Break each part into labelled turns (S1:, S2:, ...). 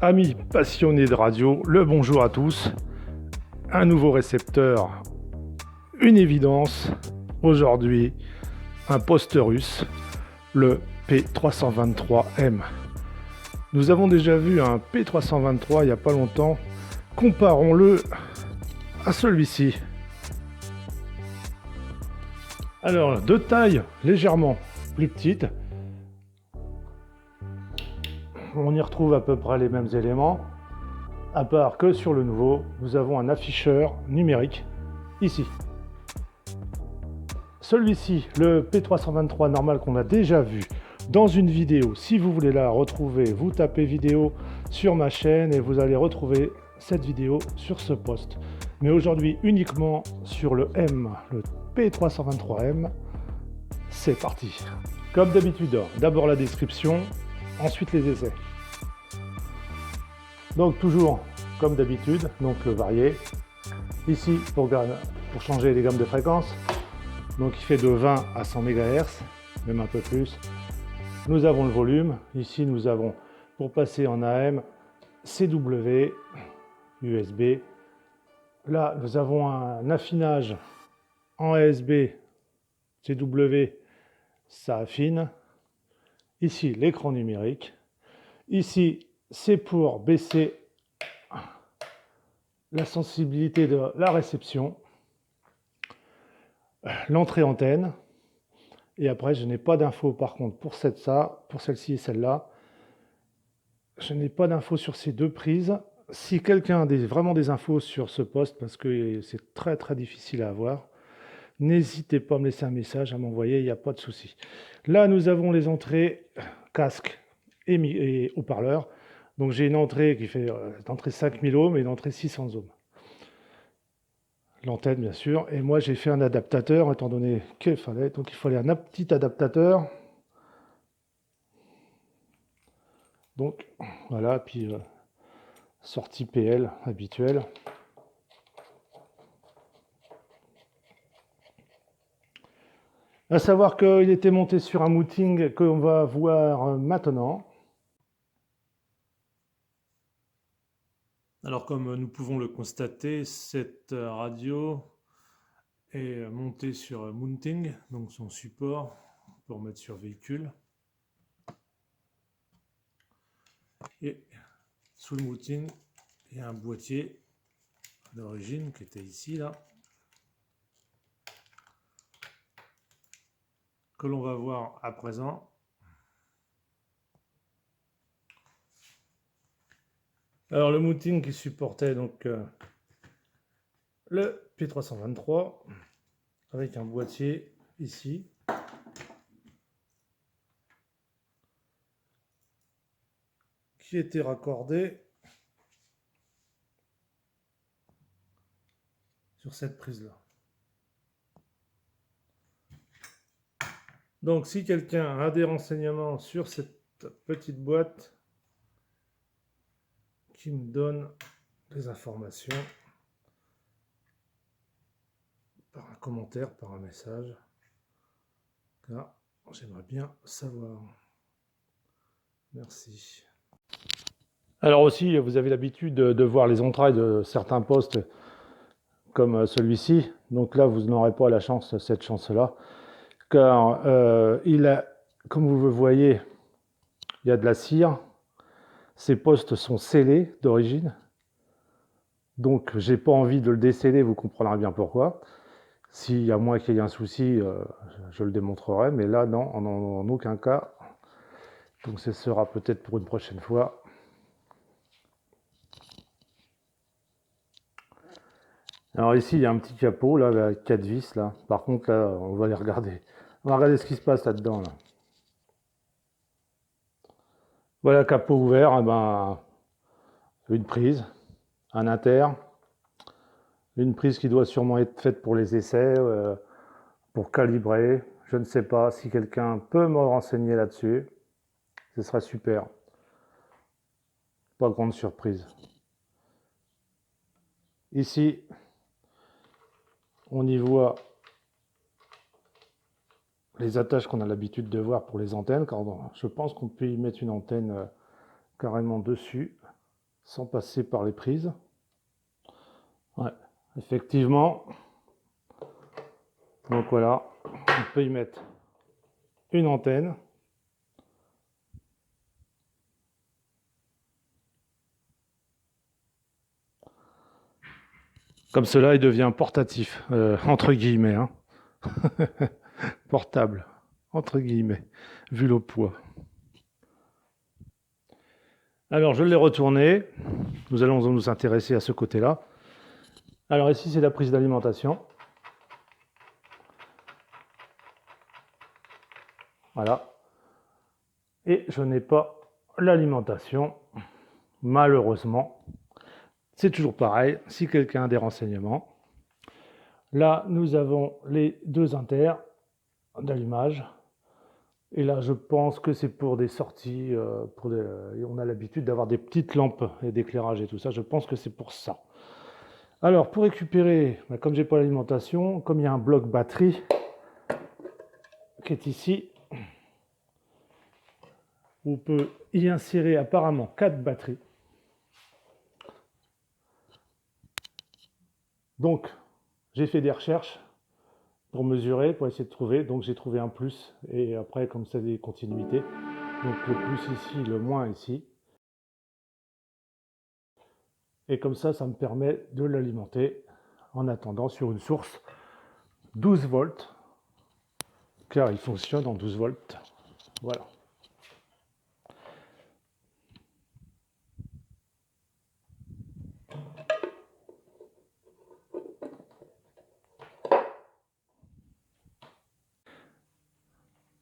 S1: Amis passionnés de radio, le bonjour à tous. Un nouveau récepteur, une évidence. Aujourd'hui, un poste russe, le P323M. Nous avons déjà vu un P323 il n'y a pas longtemps. Comparons-le à celui-ci. Alors, de taille légèrement plus petite. On y retrouve à peu près les mêmes éléments, à part que sur le nouveau, nous avons un afficheur numérique ici. Celui-ci, le P323 normal qu'on a déjà vu dans une vidéo, si vous voulez la retrouver, vous tapez vidéo sur ma chaîne et vous allez retrouver cette vidéo sur ce poste. Mais aujourd'hui uniquement sur le M, le P323M, c'est parti. Comme d'habitude, d'abord la description, ensuite les essais. Donc toujours comme d'habitude, donc le varié. Ici pour changer les gammes de fréquences, donc il fait de 20 à 100 MHz, même un peu plus. Nous avons le volume, ici nous avons pour passer en AM, CW, USB. Là nous avons un affinage en ASB, CW, ça affine. Ici l'écran numérique. Ici c'est pour baisser la sensibilité de la réception, l'entrée antenne, et après je n'ai pas d'infos par contre pour celle-ci et celle-là. Je n'ai pas d'infos sur ces deux prises. Si quelqu'un a vraiment des infos sur ce poste, parce que c'est très difficile à avoir, n'hésitez pas à me laisser un message, à m'envoyer, il n'y a pas de souci. Là nous avons les entrées casque et haut-parleur. Donc j'ai une entrée qui fait d'entrée 5000 ohms et une entrée 600 ohms. L'antenne bien sûr, et moi j'ai fait un adaptateur étant donné qu'il fallait, donc il fallait un petit adaptateur. Donc voilà, puis sortie PL habituelle. À savoir qu'il était monté sur un mooting qu'on va voir maintenant. Alors comme nous pouvons le constater, cette radio est montée sur mounting, donc son support pour mettre sur véhicule. Et sous le mounting, il y a un boîtier d'origine qui était ici là, que l'on va voir à présent. Alors le mounting qui supportait donc le P323 avec un boîtier ici. Qui était raccordé sur cette prise là. Donc si quelqu'un a des renseignements sur cette petite boîte, qui me donne des informations par un commentaire, par un message, car j'aimerais bien savoir. Merci. Alors aussi, vous avez l'habitude de voir les entrailles de certains postes comme celui-ci. Donc là, vous n'aurez pas la chance, cette chance-là, car il a, comme vous le voyez, il y a de la cire. Ces postes sont scellés d'origine. Donc, j'ai pas envie de le déceler, vous comprendrez bien pourquoi. S'il y a moins qu'il y ait un souci, je le démontrerai, mais là, non, en aucun cas. Donc, ce sera peut-être pour une prochaine fois. Alors ici, il y a un petit capot, là, avec 4 vis, là. Par contre, là, on va les regarder. On va regarder ce qui se passe là-dedans, là. Voilà, capot ouvert, eh ben, une prise, un inter, une prise qui doit sûrement être faite pour les essais, pour calibrer. Je ne sais pas si quelqu'un peut me renseigner là-dessus. Ce serait super. Pas grande surprise. Ici, on y voit les attaches qu'on a l'habitude de voir pour les antennes, car je pense qu'on peut y mettre une antenne carrément dessus. sans passer par les prises. Ouais, effectivement. Donc voilà, on peut y mettre une antenne. Comme cela, il devient portatif, entre guillemets. Hein. Portable, entre guillemets, vu le poids. Alors, je l'ai retourné. Nous allons nous intéresser à ce côté-là. Alors ici, c'est la prise d'alimentation. Voilà. Et je n'ai pas l'alimentation, malheureusement. C'est toujours pareil, si quelqu'un a des renseignements. Là, nous avons les deux inters d'allumage. Et là, je pense que c'est pour des sorties, on a l'habitude d'avoir des petites lampes et d'éclairage et tout ça. Je pense que c'est pour ça. Alors, pour récupérer, comme j'ai pas l'alimentation, comme il y a un bloc batterie qui est ici, on peut y insérer apparemment 4 batteries. Donc, j'ai fait des recherches pour mesurer, pour essayer de trouver. Donc, j'ai trouvé un plus. Et après, comme ça, des continuités. Donc, le plus ici, le moins ici. Et comme ça me permet de l'alimenter en attendant sur une source 12 volts. Car il fonctionne en 12 volts. Voilà.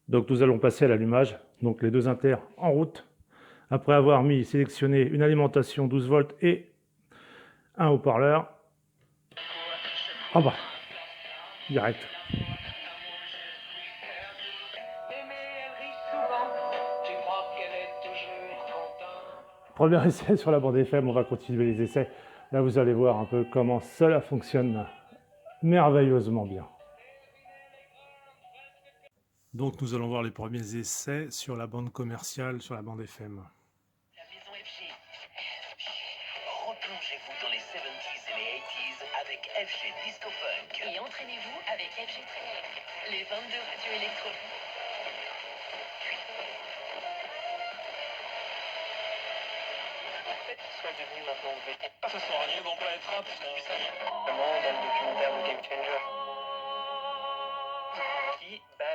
S1: Donc nous allons passer à l'allumage. Donc les deux inters en route. Après avoir sélectionné une alimentation 12 volts et un haut-parleur. Ah bah, direct. Premier essai sur la bande FM, on va continuer les essais. Là vous allez voir un peu comment cela fonctionne merveilleusement bien. Donc nous allons voir les premiers essais sur la bande commerciale, sur la bande FM.
S2: La maison FG. Replongez-vous dans les 70s et les 80s avec FG Disco Funk.
S3: Et entraînez-vous avec FG Track, les 22 radios électroniques.
S2: Soit devenu maintenant vétéran.
S4: Ce soir, lié dans Planète Rap, depuis ça.
S2: Dans le documentaire de Game Changer. Qui va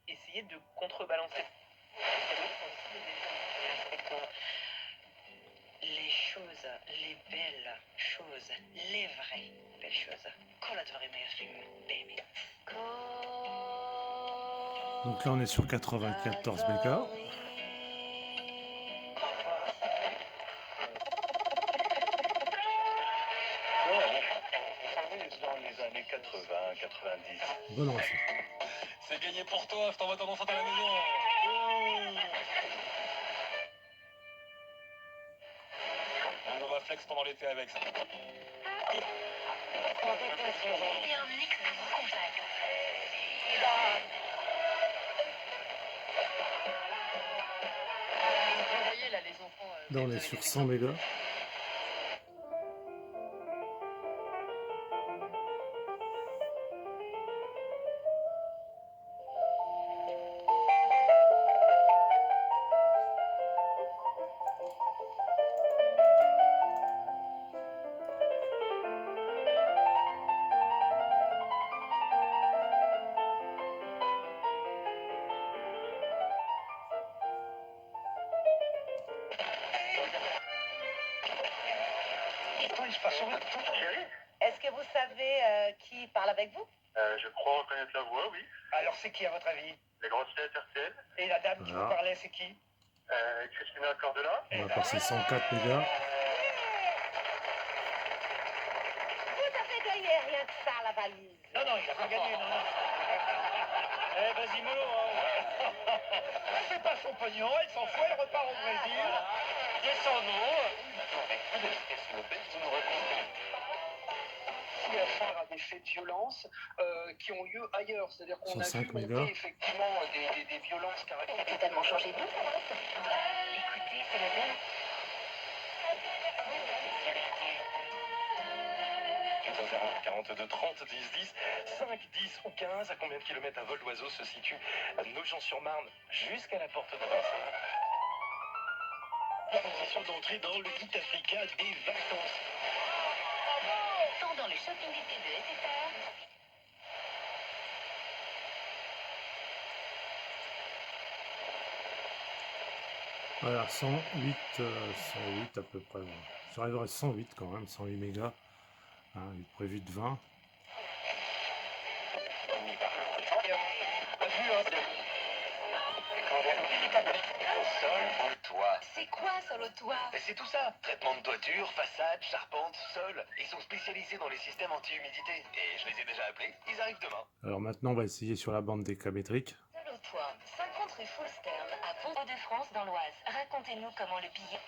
S2: essayer de contrebalancer. Les choses, les belles choses, les vraies belles choses. Quand la vraie mère fait bébé.
S1: Donc là on est sur 94 mégas.
S4: Dans les années 80, 90.
S1: Bonne recette.
S4: C'est gagné pour toi, je t'envoie ton enfant à la maison. On va flex pendant l'été avec ça.
S3: Et un mix de vous contact. Vous voyez là les enfants.
S1: Là on est sur 100 mégas.
S5: Est-ce que vous savez qui parle avec vous?
S4: Je crois reconnaître la voix, oui.
S5: Alors c'est qui à votre avis?
S4: Les grosses têtes RTL.
S5: Et la dame qui vous
S1: Voilà.
S5: parlait, c'est qui?
S4: Christina Cordela.
S1: On va passer 104 mégas.
S5: Vous avez gagné rien que ça, la valise.
S2: Non, non, il a pas gagné, non, non. Vas-y, mollo, hein.
S5: Elle fait pas son pognon, elle s'en fout, elle repart au Brésil.
S2: Descendons.
S4: S'il vous plaît, vous nous racontez.
S6: Aussi affaire à des faits de violence qui ont lieu ailleurs. C'est-à-dire qu'on a
S1: 105
S6: vu
S1: mégas.
S6: monter effectivement des violences
S3: Elle a
S6: caractéristiques.
S3: totalement changé de vie. Écoutez, c'est la belle.
S7: 0, 42, 30, 10, 10, 5, 10 ou 15. À combien de kilomètres à vol d'oiseau se situe Nogent-sur-Marne jusqu'à la porte de Vincennes? La condition d'entrée dans le guide africain des vacances.
S3: Pendant le shopping d'été de SFR,
S1: Voilà, 108 à peu près. Bon. J'arriverai à 108 quand même, 108 mégas. Hein, il est prévu de 20.
S7: On y va. Pas vu, hein? Sol au toit.
S3: c'est quoi sur le toit?
S7: Mais c'est tout ça. Traitement de toiture, façade, charpente, sol. Ils sont spécialisés dans les systèmes anti-humidité. Et je les ai déjà appelés. Ils arrivent demain.
S1: Alors maintenant, on va essayer sur la bande décamétrique.
S3: Seul au toit, 50 rue Foulstern, à Pont-de-France dans l'Oise. Racontez-nous comment le billet...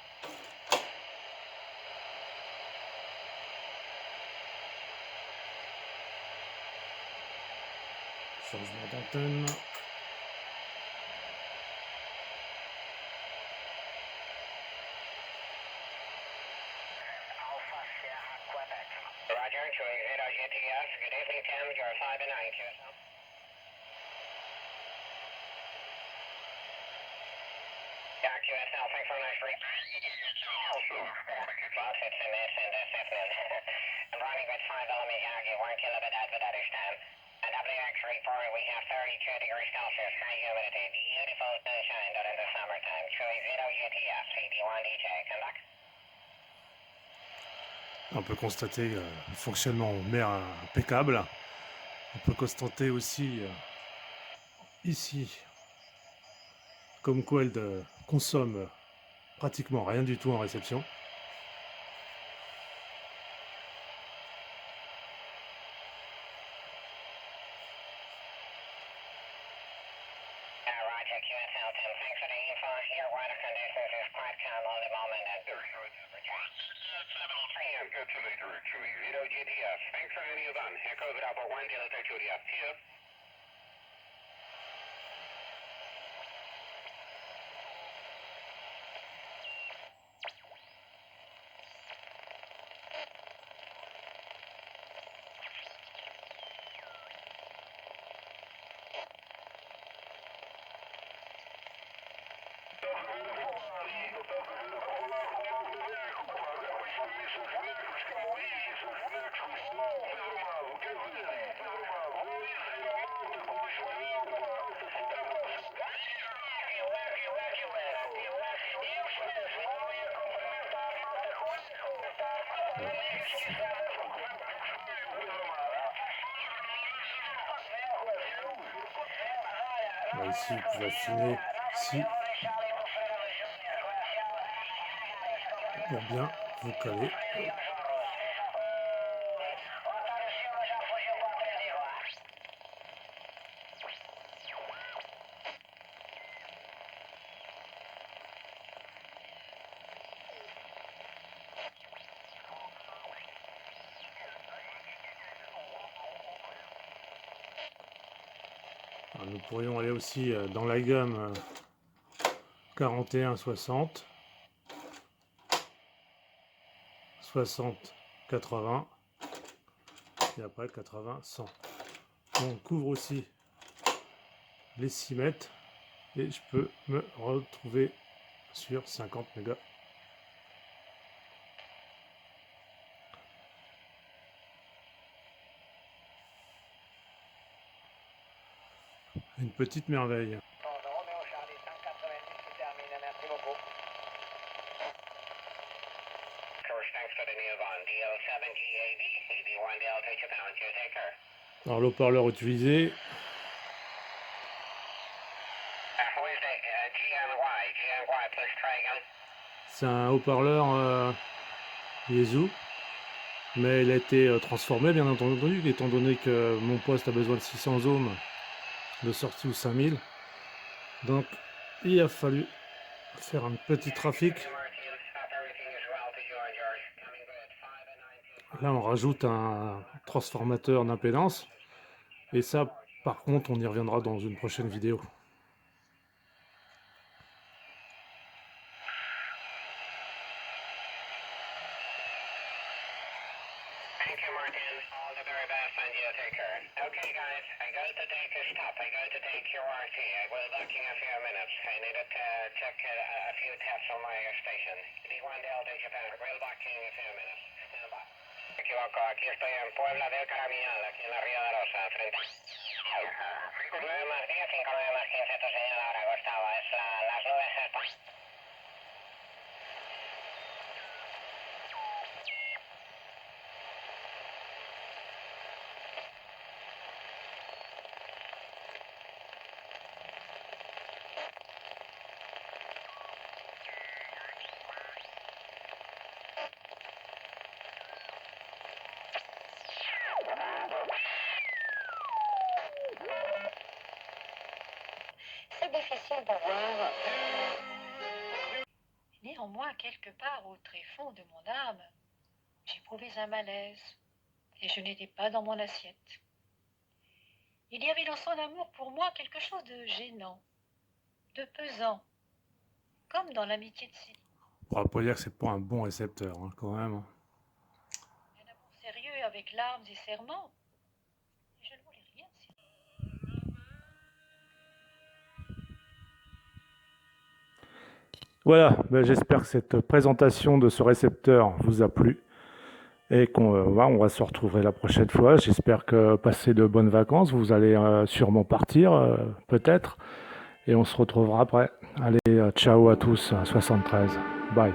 S1: Changement d'antenne.
S4: Roger, Chewy 0 GTS. Good evening, Tim. You're 5 and 9. QSL. Yeah, QSL. Thanks very much for it. Well, it's in this and this evening. I'm running with 5 element Yankee, 1 kilobit at the Dutch time. And WX report, we have 32 degrees Celsius, high humidity, beautiful sunshine during the summertime. Chewy 0 GTS, CD1 DJ, conduct.
S1: On peut constater le fonctionnement en mer impeccable. On peut constater aussi ici comme quoi elle consomme pratiquement rien du tout en réception.
S4: Roger, QSL, Tim. Thanks for the info. Your weather conditions is quite calm on the moment and... Good to meet you, Chewy 0 GTS. Thanks for any event. Echo Bravo 1 Delta Juliet. Here.
S1: Là, ici, vous pouvez affiner ici pour bien vous caler. Alors, nous pourrions aller aussi dans la gamme 41-60, 60-80 et après 80-100. On couvre aussi les 6 mètres et je peux me retrouver sur 50 mégas. Une petite merveille.
S6: Romeo Charlie 190 qui termine, merci beaucoup.
S4: Course, thanks for the new one. DL7GAV, CD1 Delta Japan, you take care.
S1: Alors l'eau-parleur utilisé,
S4: Who is the GMY? GMY, please try again.
S1: c'est un haut-parleur Yeezu, mais il a été transformé bien entendu, étant donné que mon poste a besoin de 600 ohms de sortie ou 5000. Donc il a fallu faire un petit trafic. Là on rajoute un transformateur d'impédance et ça par contre on y reviendra dans une prochaine vidéo.
S4: Thank you, Martin. All the very best, and you take care. Okay, guys, I'm going to take a stop. I'm going to take your RT. I will back in a few minutes. I needed to check a few tests on my station. D1 Delta Japan. We'll back in a few minutes. Stand by. Me equivoco, aquí estoy en Puebla del Caramiñal, aquí en la Ría de Rosa, frente. 9 más 10, 5, 9 más 15, tu señal ahora, Gustavo. Es las nubes estas.
S3: C'est difficile de voir.
S8: Néanmoins, quelque part au tréfonds de mon âme, j'éprouvais un malaise, et je n'étais pas dans mon assiette. Il y avait dans son amour pour moi quelque chose de gênant, de pesant, comme dans l'amitié de Céline.
S1: On va pas dire que c'est pas un bon récepteur, hein, quand même.
S8: Un amour sérieux avec larmes et serments. Et je ne voulais rien de Céline.
S1: Voilà, ben, j'espère que cette présentation de ce récepteur vous a plu et on va se retrouver la prochaine fois. J'espère que passez de bonnes vacances. Vous allez sûrement partir, peut-être, et on se retrouvera après. Allez, ciao à tous, 73. Bye.